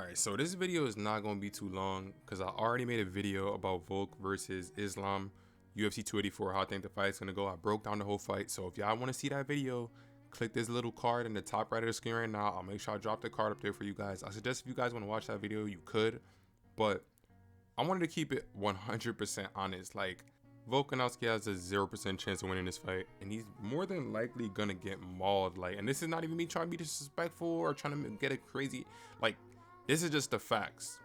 Alright, so this video is not going to be too long because I already made a video about Volk versus Islam, UFC 284, how I think the fight is going to go. I broke down the whole fight, so if y'all want to see that video, click this little card in the top right of the screen right now. I'll make sure I drop the card up there for you guys. I suggest if you guys want to watch that video, you could, but I wanted to keep it 100% honest. Like, Volkanovski has a 0% chance of winning this fight, and he's more than likely going to get mauled. Like, and this is not even me trying to be disrespectful or trying to get it crazy. Like, this is just the facts.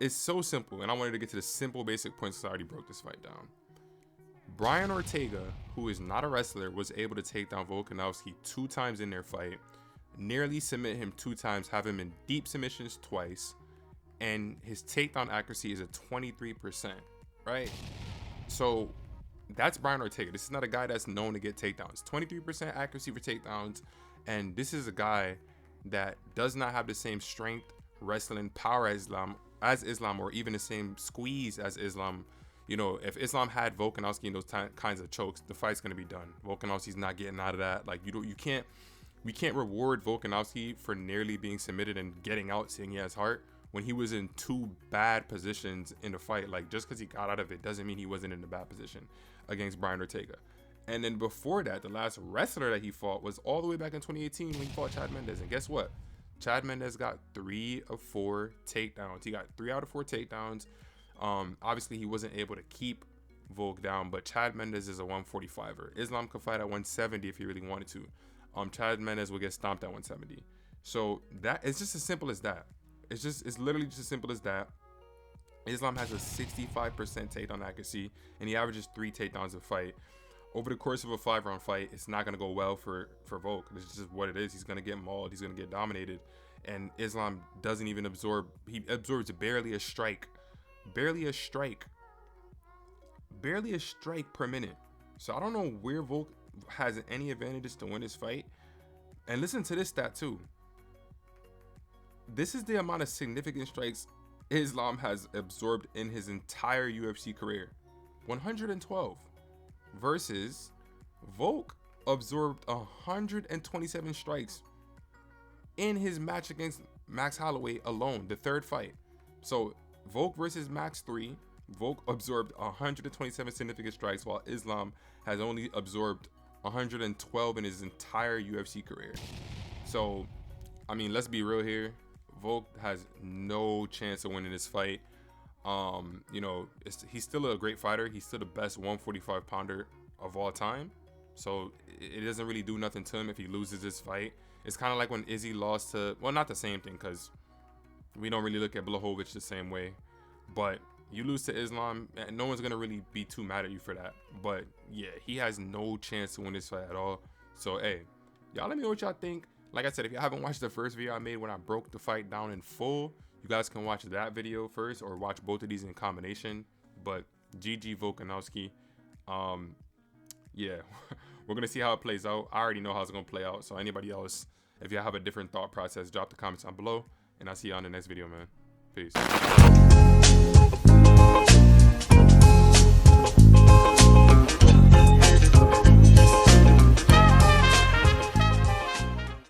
It's so simple, and I wanted to get to the simple basic points because I already broke this fight down. Brian Ortega, who is not a wrestler, was able to take down Volkanovski 2 times in their fight, nearly submit him 2 times, have him in deep submissions twice, and his takedown accuracy is at 23%, right? So that's Brian Ortega. This is not a guy that's known to get takedowns. 23% accuracy for takedowns, and this is a guy that does not have the same strength, wrestling, power as Islam, or even the same squeeze as Islam. You know, if Islam had Volkanovski in those kinds of chokes, the fight's gonna be done. Volkanovski's not getting out of that. Like, we can't reward Volkanovski for nearly being submitted and getting out, saying he has heart, when he was in 2 bad positions in the fight. Like, just because he got out of it doesn't mean he wasn't in a bad position against Brian Ortega. And then before that, the last wrestler that he fought was all the way back in 2018 when he fought Chad Mendes. And guess what? Chad Mendes got 3 of 4 takedowns. He got 3 out of 4 takedowns. Obviously, he wasn't able to keep Volk down, but Chad Mendes is a 145er. Islam could fight at 170 if he really wanted to. Chad Mendes will get stomped at 170. So that it's just as simple as that. It's literally just as simple as that. Islam has a 65% takedown accuracy, and he averages 3 takedowns a fight. Over the course of a 5-round fight, it's not going to go well for Volk. It's just what it is. He's going to get mauled. He's going to get dominated. And Islam doesn't even absorb. He absorbs barely a strike per minute. So I don't know where Volk has any advantages to win this fight. And listen to this stat too. This is the amount of significant strikes Islam has absorbed in his entire UFC career. 112. Versus Volk absorbed 127 strikes in his match against Max Holloway alone, the 3rd fight. So Volk versus Max 3, Volk absorbed 127 significant strikes, while Islam has only absorbed 112 in his entire UFC career. So, I mean, let's be real here. Volk has no chance of winning this fight. You know, he's still a great fighter. He's still the best 145 pounder of all time. So it doesn't really do nothing to him if he loses this fight. It's kind of like when Izzy lost to, well, not the same thing, because we don't really look at Blachowicz the same way. But you lose to Islam, and no one's going to really be too mad at you for that. But yeah, he has no chance to win this fight at all. So, hey, y'all let me know what y'all think. Like I said, if you haven't watched the first video I made when I broke the fight down in full, you guys can watch that video first or watch both of these in combination. But GG Volkanovski. Yeah, we're going to see how it plays out. I already know how it's going to play out. So anybody else, if you have a different thought process, drop the comments down below. And I'll see you on the next video, man. Peace.